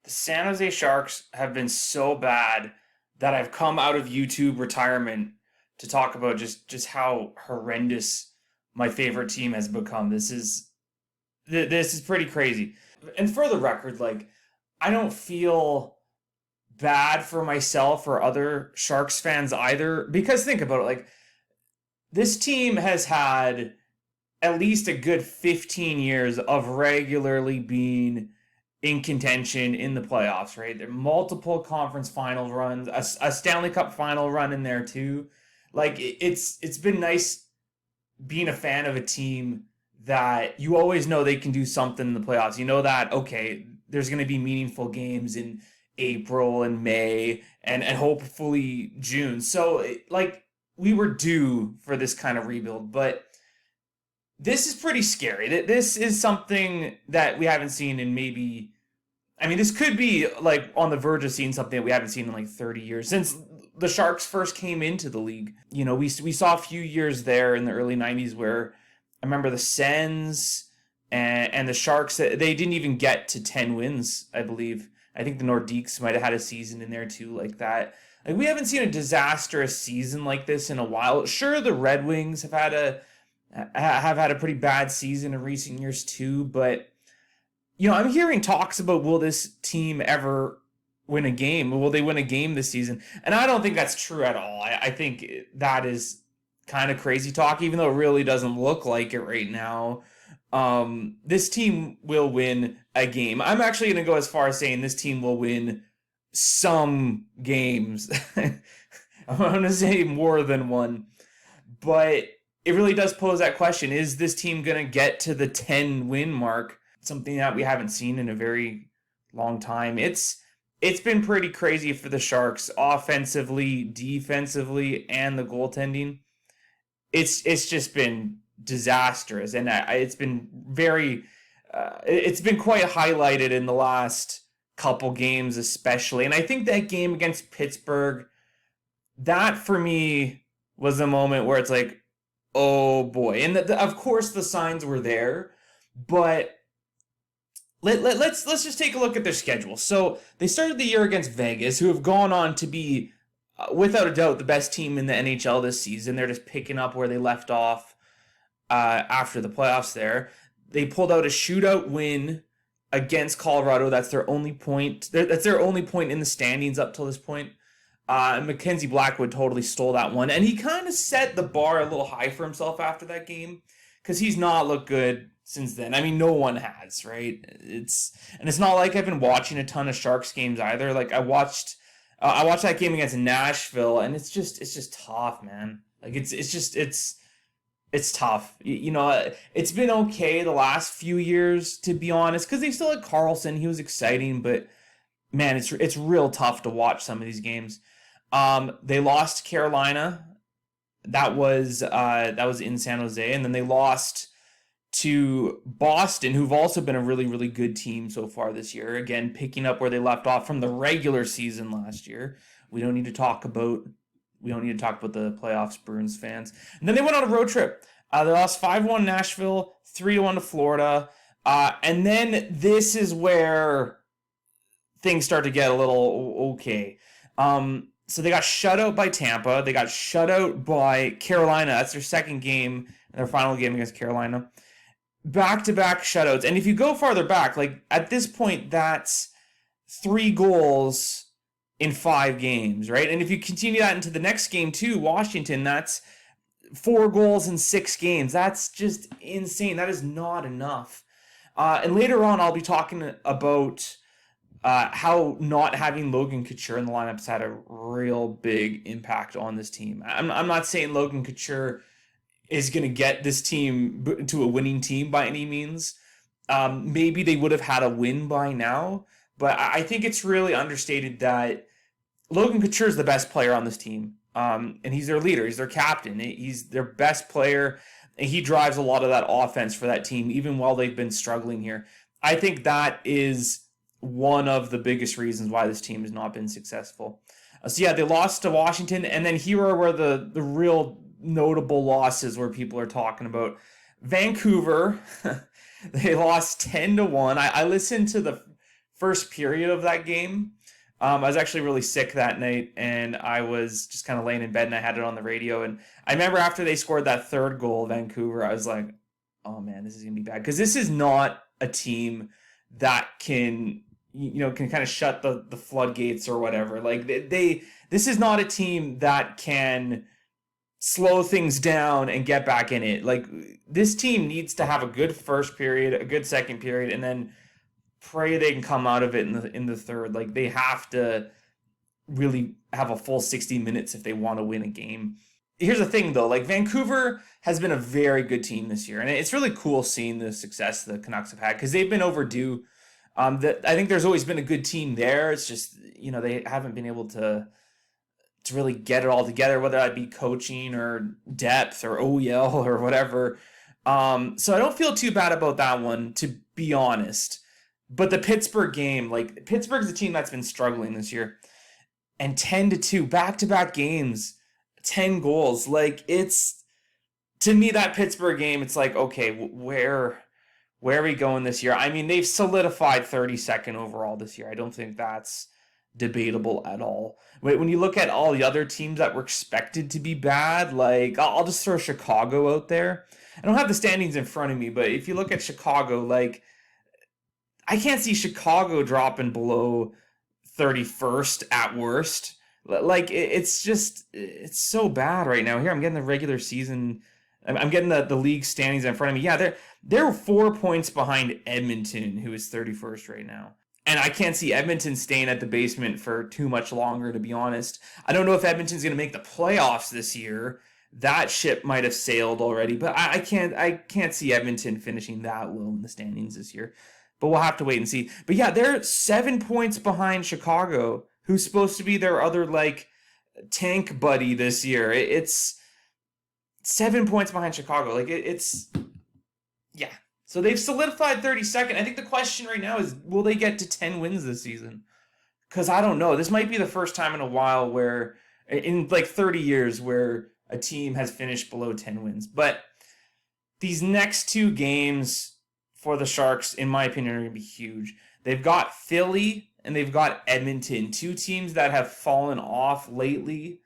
The San Jose Sharks have been so bad that I've come out of YouTube retirement to talk about just how horrendous my favorite team has become. This is pretty crazy. And for the record, like I don't feel bad for myself or other Sharks fans either because think about it, like this team has had at least a good 15 years of regularly being in contention in the playoffs, right? There are multiple conference final runs, a Stanley Cup final run in there too. Like it's been nice being a fan of a team that you always know they can do something in the playoffs. You know that okay, there's going to be meaningful games in April and May and hopefully June. So like we were due for this kind of rebuild, but this is pretty scary. This is something that we haven't seen in maybe. I mean, this could be like on the verge of seeing something that we haven't seen in like 30 years since the Sharks first came into the league. You know, we saw a few years there in the early 90s where I remember the Sens and the Sharks, they didn't even get to 10 wins, I believe. I think the Nordiques might have had a season in there too like that. Like we haven't seen a disastrous season like this in a while. Sure, the Red Wings have had a pretty bad season in recent years too, but I'm hearing talks about will this team ever win a game? Will they win a game this season? And I don't think that's true at all. I think that is kind of crazy talk, even though it really doesn't look like it right now. This team will win a game. I'm actually going to go as far as saying this team will win some games. I'm going to say more than one. But it really does pose that question. Is this team going to get to the 10 win mark? Something that we haven't seen in a very long time. It's been pretty crazy for the Sharks offensively, defensively, and the goaltending. It's just been disastrous, and it's been quite highlighted in the last couple games, especially. And I think that game against Pittsburgh, that for me was a moment where it's like, oh boy. And of course the signs were there, but let's just take a look at their schedule. So they started the year against Vegas, who have gone on to be, without a doubt, the best team in the NHL this season. They're just picking up where they left off after the playoffs there. They pulled out a shootout win against Colorado. That's their only point. That's their only point in the standings up till this point. Mackenzie Blackwood totally stole that one. And he kind of set the bar a little high for himself after that game because he's not looked good since then. I mean, no one has, right? It's not like I've been watching a ton of Sharks games either. Like I watched that game against Nashville, and it's just tough, man. Like it's tough. It's been okay the last few years, to be honest, because they still had Carlson. He was exciting, but man, it's real tough to watch some of these games. They lost to Carolina. That was in San Jose, and then they lost to Boston, who've also been a really, really good team so far this year. Again, picking up where they left off from the regular season last year. We don't need to talk about the playoffs, Bruins fans. And then they went on a road trip. They lost 5-1 Nashville, 3-1 to Florida. And then this is where things start to get a little okay. So they got shut out by Tampa. They got shut out by Carolina. That's their second game, their final game against Carolina. Back-to-back shutouts. And if you go farther back, like at this point, that's 3 goals in 5 games, right? And if you continue that into the next game too, Washington, that's 4 goals in 6 games. That's just insane. That is not enough. And later on, I'll be talking about how not having Logan Couture in the lineup has had a real big impact on this team. I'm not saying Logan Couture is going to get this team to a winning team by any means. Maybe they would have had a win by now, but I think it's really understated that Logan Couture is the best player on this team. And he's their leader. He's their captain. He's their best player. And he drives a lot of that offense for that team, even while they've been struggling here. I think that is one of the biggest reasons why this team has not been successful. So yeah, they lost to Washington, and then here are where the real notable losses where people are talking about. Vancouver, they lost 10-1. I listened to the first period of that game. I was actually really sick that night, and I was just kind of laying in bed, and I had it on the radio. And I remember after they scored that third goal, Vancouver, I was like, oh man, this is going to be bad. Because this is not a team that can kind of shut the floodgates or whatever. Like this is not a team that can slow things down and get back in it. Like this team needs to have a good first period, a good second period, and then pray they can come out of it in the third. Like they have to really have a full 60 minutes if they want to win a game. Here's the thing though, like Vancouver has been a very good team this year, and it's really cool seeing the success the Canucks have had because they've been overdue. I think there's always been a good team there. It's just they haven't been able to really get it all together, whether that be coaching or depth or OEL or whatever. So I don't feel too bad about that one, to be honest. But the Pittsburgh game, like Pittsburgh's a team that's been struggling this year, and 10-2 back-to-back games, 10 goals. Like it's, to me, that Pittsburgh game, it's like, okay, where are we going this year? I mean, they've solidified 32nd overall this year. I don't think that's debatable at all. When you look at all the other teams that were expected to be bad, like I'll just throw Chicago out there. I don't have the standings in front of me, but if you look at Chicago, like I can't see Chicago dropping below 31st at worst. Like it's so bad right now. Here I'm getting the regular season. I'm getting the league standings in front of me. Yeah, they're 4 points behind Edmonton, who is 31st right now. And I can't see Edmonton staying at the basement for too much longer, to be honest. I don't know if Edmonton's going to make the playoffs this year. That ship might have sailed already, but I can't see Edmonton finishing that low in the standings this year. But we'll have to wait and see. But yeah, they're 7 points behind Chicago, who's supposed to be their other like tank buddy this year. It's 7 points behind Chicago. Like it's yeah. So they've solidified 32nd. I think the question right now is, will they get to 10 wins this season? Because I don't know. This might be the first time in a while where, in like 30 years, where a team has finished below 10 wins. But these next two games for the Sharks, in my opinion, are going to be huge. They've got Philly and they've got Edmonton, two teams that have fallen off lately,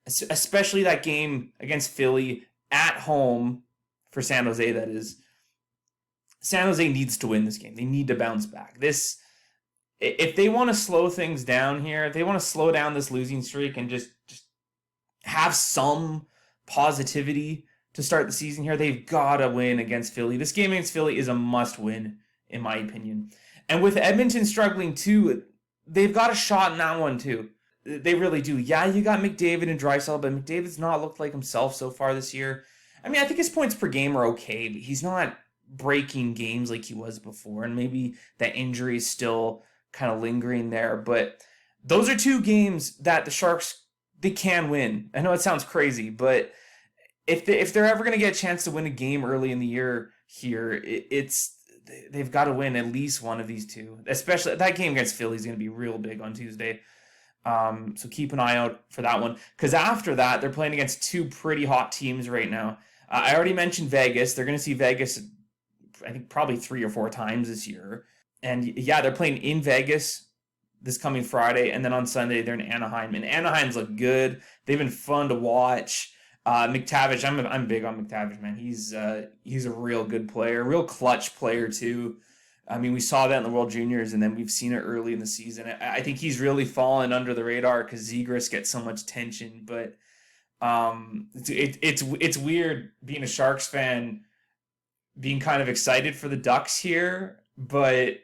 especially that game against Philly at home for San Jose, that is. San Jose needs to win this game. They need to bounce back. If they want to slow things down here, if they want to slow down this losing streak and just have some positivity to start the season here, they've got to win against Philly. This game against Philly is a must-win, in my opinion. And with Edmonton struggling too, they've got a shot in that one too. They really do. Yeah, you got McDavid and Draisaitl, but McDavid's not looked like himself so far this year. I mean, I think his points per game are okay, but he's not breaking games like he was before, and maybe that injury is still kind of lingering there. But those are two games that the Sharks, they can win. I know it sounds crazy, but if they're ever going to get a chance to win a game early in the year here, they've got to win at least one of these two. Especially that game against Philly is going to be real big on Tuesday. So keep an eye out for that one, because after that they're playing against two pretty hot teams right now. I already mentioned Vegas. They're going to see Vegas, I think, probably 3 or 4 times this year. And yeah, they're playing in Vegas this coming Friday, and then on Sunday they're in Anaheim. And Anaheim's look good. They've been fun to watch. McTavish, I'm big on McTavish, man. He's a real good player, real clutch player too. I mean, we saw that in the World Juniors, and then we've seen it early in the season. I think he's really fallen under the radar because Zegras gets so much attention. But it's weird being a Sharks fan, being kind of excited for the Ducks here, but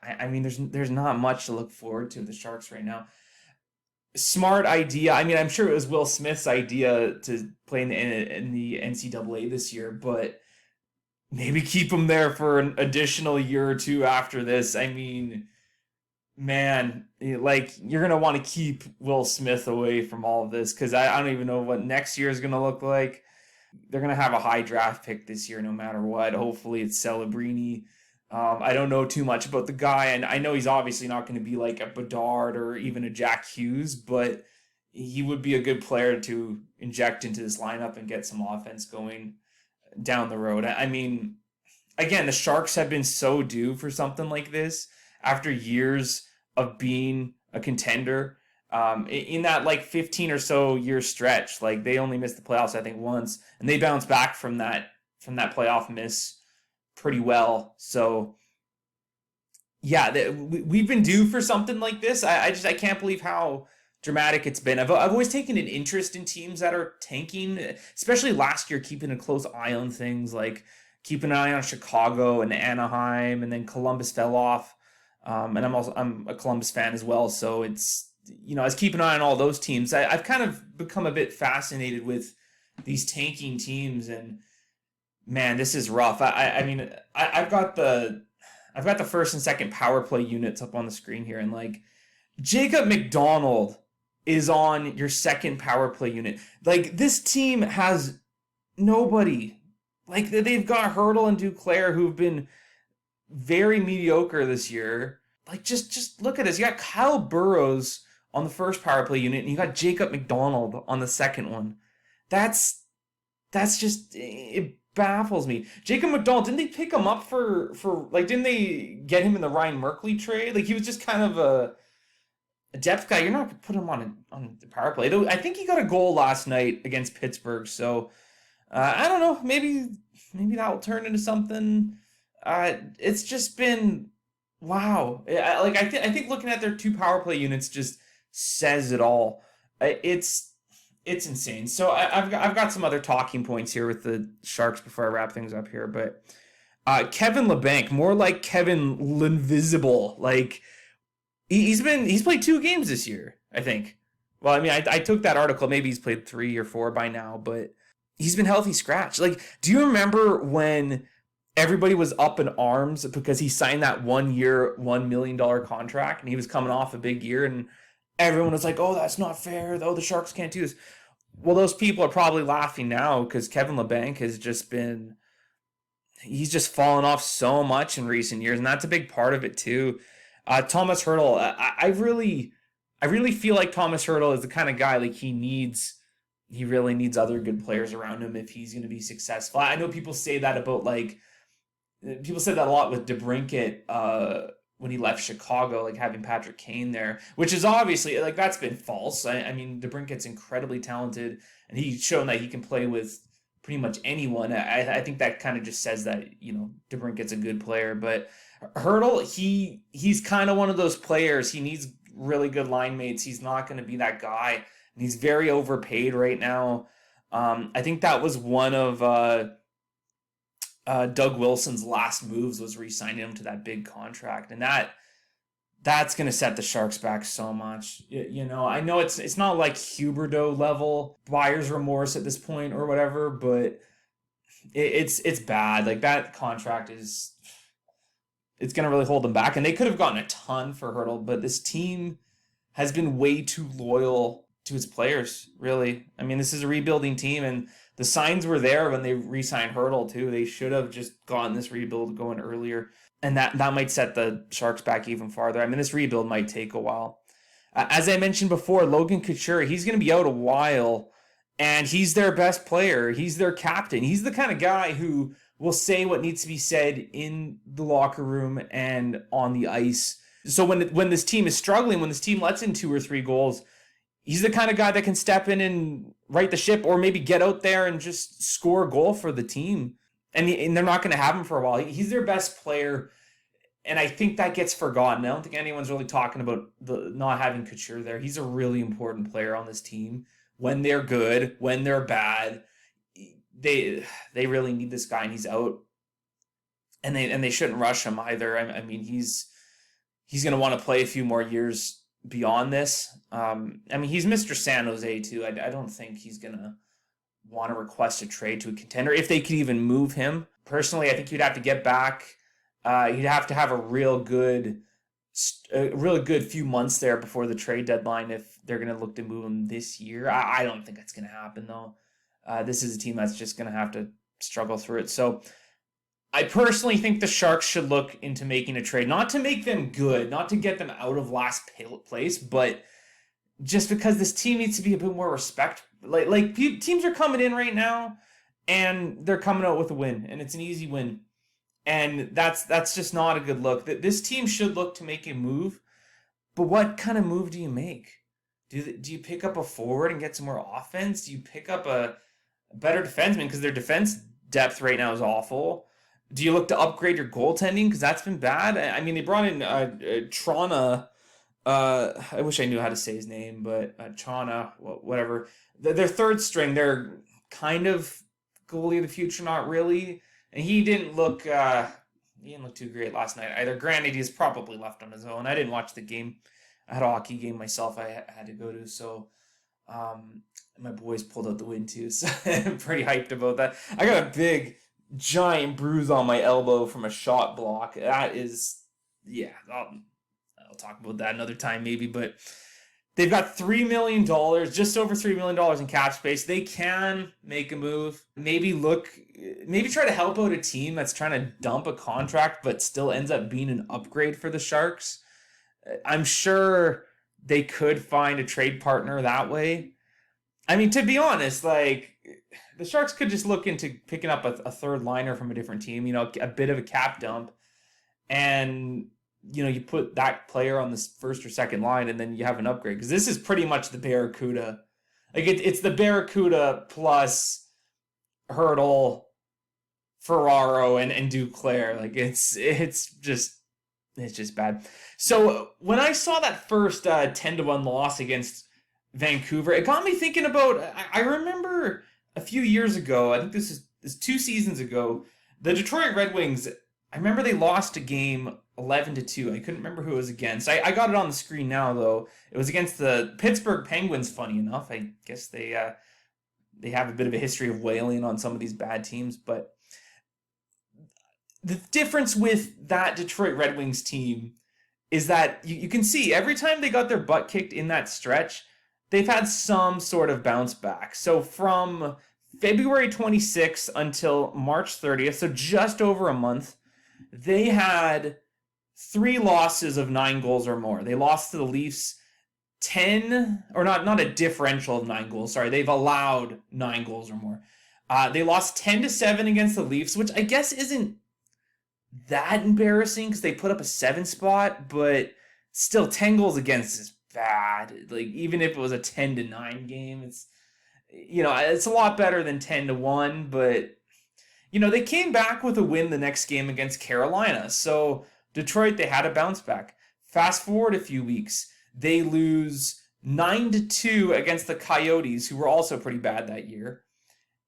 I mean, there's not much to look forward to with the Sharks right now. Smart idea. I mean, I'm sure it was Will Smith's idea to play in the NCAA this year, but maybe keep him there for an additional year or two after this. I mean, man, like, you're going to want to keep Will Smith away from all of this, because I don't even know what next year is going to look like. They're going to have a high draft pick this year no matter what. Hopefully it's Celebrini. I don't know too much about the guy, and I know he's obviously not going to be like a Bedard or even a Jack Hughes, but he would be a good player to inject into this lineup and get some offense going down the road. I mean, again, the Sharks have been so due for something like this. after years of being a contender. In that like 15 or so year stretch, like they only missed the playoffs, I think, once, and they bounced back from that playoff miss pretty well. So yeah, we've been due for something like this. I can't believe how dramatic it's been. I've always taken an interest in teams that are tanking, especially last year, keeping a close eye on things, like keeping an eye on Chicago and Anaheim, and then Columbus fell off. And I'm a Columbus fan as well, so it's, I was keeping an eye on all those teams. I've kind of become a bit fascinated with these tanking teams, and man, this is rough. I mean, I've got the first and second power play units up on the screen here, and like Jacob McDonald is on your second power play unit. Like, this team has nobody. Like, they've got Hurdle and Duclair, who've been very mediocre this year. Like, just look at this. You got Kyle Burrows on the first power play unit, and you got Jacob McDonald on the second one. That's just, it baffles me. Jacob McDonald, didn't they pick him up for like, didn't they get him in the Ryan Merkley trade? Like, he was just kind of a depth guy. You're not going to put him on the power play. Though I think he got a goal last night against Pittsburgh, so I don't know. Maybe that will turn into something. It's just been, wow. Like, I think looking at their two power play units just says it all. It's insane. So I've got some other talking points here with the Sharks before I wrap things up here. But Kevin Labanc, more like Kevin L'Invisible. Like, he's played 2 games this year, I think. Well, I mean, I took that article. Maybe he's played 3 or 4 by now, but he's been healthy scratch. Like, do you remember when everybody was up in arms because he signed that 1 year, $1 million contract, and he was coming off a big year, and everyone was like, oh, that's not fair, though, the Sharks can't do this. Well, those people are probably laughing now because Kevin Labanc has just been, he's just fallen off so much in recent years, and that's a big part of it too. Thomas Hertl, I really feel like Thomas Hertl is the kind of guy, like, he really needs other good players around him if he's going to be successful. I know people say that about, like, people said that a lot with DeBrincat when he left Chicago, like having Patrick Kane there, which is obviously, like, that's been false. I mean, DeBrincat's incredibly talented, and he's shown that he can play with pretty much anyone. I think that kind of just says that, DeBrincat's a good player. But Hertl, he's kind of one of those players. He needs really good line mates. He's not going to be that guy. And he's very overpaid right now. I think that was one of Doug Wilson's last moves, was re-signing him to that big contract, and that's going to set the Sharks back so much. I know it's not like Huberdeau level buyer's remorse at this point or whatever, but it's bad. Like, that contract it's going to really hold them back, and they could have gotten a ton for Hertl, but this team has been way too loyal to its players, really. I mean, this is a rebuilding team, and the signs were there when they re-signed Hertl too. They should have just gotten this rebuild going earlier, and that might set the Sharks back even farther. I mean, this rebuild might take a while. As I mentioned before, Logan Couture, he's going to be out a while, and he's their best player. He's their captain. He's the kind of guy who will say what needs to be said in the locker room and on the ice. So when this team is struggling, when this team lets in 2 or 3 goals, he's the kind of guy that can step in and right the ship, or maybe get out there and just score a goal for the team. And they're not going to have him for a while. He's their best player, and I think that gets forgotten. I don't think anyone's really talking about the not having Couture there. He's a really important player on this team. When they're good, when they're bad, they really need this guy, and he's out. And they shouldn't rush him either. I mean, he's going to want to play a few more years beyond this. I mean, he's Mr. San Jose too. I don't think he's going to want to request a trade to a contender if they could even move him. Personally, I think you'd have to get back. You'd have to have a really good few months there before the trade deadline if they're going to look to move him this year. I don't think that's going to happen, though. This is a team that's just going to have to struggle through it. So I personally think the Sharks should look into making a trade, not to make them good, not to get them out of last place, but just because this team needs to be a bit more respect. Like teams are coming in right now, and they're coming out with a win, and it's an easy win. And that's just not a good look. This team should look to make a move, but what kind of move do you make? Do you pick up a forward and get some more offense? Do you pick up a better defenseman because their defense depth right now is awful? Do you look to upgrade your goaltending because that's been bad? I mean, they brought in Trana. I wish I knew how to say his name, but Trana, whatever. Their third string, they're kind of goalie of the future, not really. And he didn't look too great last night either. Granted, he's probably left on his own. I didn't watch the game. I had a hockey game myself I had to go to, so my boys pulled out the win too, so I'm pretty hyped about that. I got a big, giant bruise on my elbow from a shot block. That is, yeah, I'll talk about that another time maybe, but they've got $3 million, just over $3 million in cap space. They can make a move. Maybe try to help out a team that's trying to dump a contract, but still ends up being an upgrade for the Sharks. I'm sure they could find a trade partner that way. I mean, to be honest, like, the Sharks could just look into picking up a third liner from a different team, a bit of a cap dump, and you put that player on this first or second line, and then you have an upgrade. Because this is pretty much the Barracuda. Like, it's the Barracuda plus Hurdle, Ferraro, and Duclair. Like, it's just bad. So when I saw that first 10-1 loss against Vancouver, it got me thinking about. I remember a few years ago. I think this is 2 seasons ago. The Detroit Red Wings. I remember they lost a game 11-2. I couldn't remember who it was against. I got it on the screen now though. It was against the Pittsburgh Penguins. Funny enough, I guess they have a bit of a history of wailing on some of these bad teams, but the difference with that Detroit Red Wings team is that you can see every time they got their butt kicked in that stretch, they've had some sort of bounce back. So from February 26th until March 30th, so just over a month, they had 3 losses of 9 goals or more. They lost to the Leafs 10, or not a differential of 9 goals. Sorry, they've allowed 9 goals or more. They lost 10-7 against the Leafs, which I guess isn't that embarrassing because they put up a 7 spot, but still 10 goals against is bad. Like, even if it was a 10-9 game, it's a lot better than 10-1, but they came back with a win the next game against Carolina. So Detroit, they had a bounce back. Fast forward a few weeks, they lose 9-2 against the Coyotes, who were also pretty bad that year.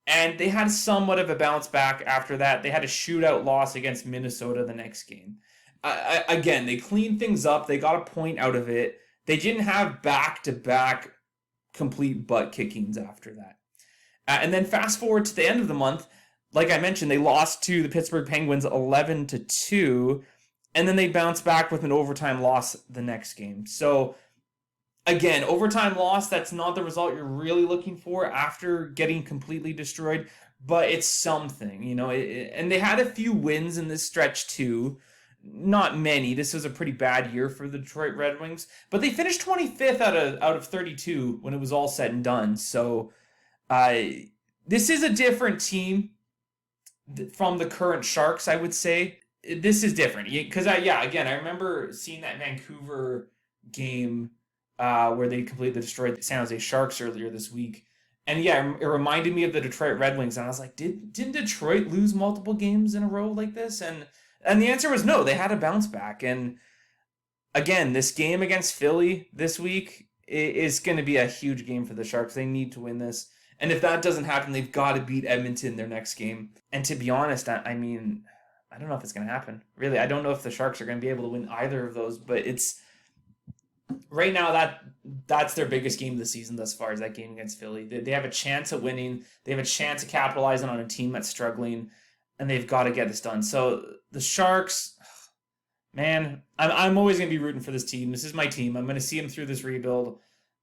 And they had somewhat of a bounce back after that. They had a shootout loss against Minnesota the next game. Again, they cleaned things up. They got a point out of it. They didn't have back-to-back complete butt kickings after that. And then fast forward to the end of the month, like I mentioned, they lost to the Pittsburgh Penguins 11-2, and then they bounced back with an overtime loss the next game. So again, overtime loss, that's not the result you're really looking for after getting completely destroyed, but it's something, and they had a few wins in this stretch too. Not many. This was a pretty bad year for the Detroit Red Wings, but they finished 25th out of 32 when it was all said and done. So this is a different team from the current Sharks, I would say. This is different because I remember seeing that Vancouver game where they completely destroyed the San Jose Sharks earlier this week. And yeah, it reminded me of the Detroit Red Wings. And I was like, didn't Detroit lose multiple games in a row like this? And the answer was no, they had a bounce back. And again, this game against Philly this week is going to be a huge game for the Sharks. They need to win this. And if that doesn't happen, they've got to beat Edmonton their next game. And to be honest, I mean, I don't know if it's going to happen. Really, I don't know if the Sharks are going to be able to win either of those. But it's right now that's their biggest game of the season thus far, is that game against Philly. They have a chance at winning. They have a chance of capitalizing on a team that's struggling, and they've got to get this done. So the Sharks, man, I'm always going to be rooting for this team. This is my team. I'm going to see them through this rebuild.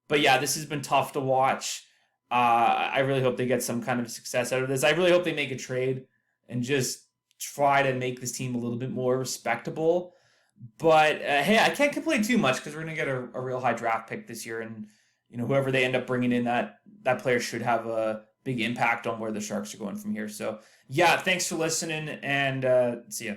But yeah, this has been tough to watch. I really hope they get some kind of success out of this. I really hope they make a trade and just try to make this team a little bit more respectable. But hey, I can't complain too much because we're going to get a real high draft pick this year. And whoever they end up bringing in, that player should have a big impact on where the Sharks are going from here. So yeah, thanks for listening, and see ya.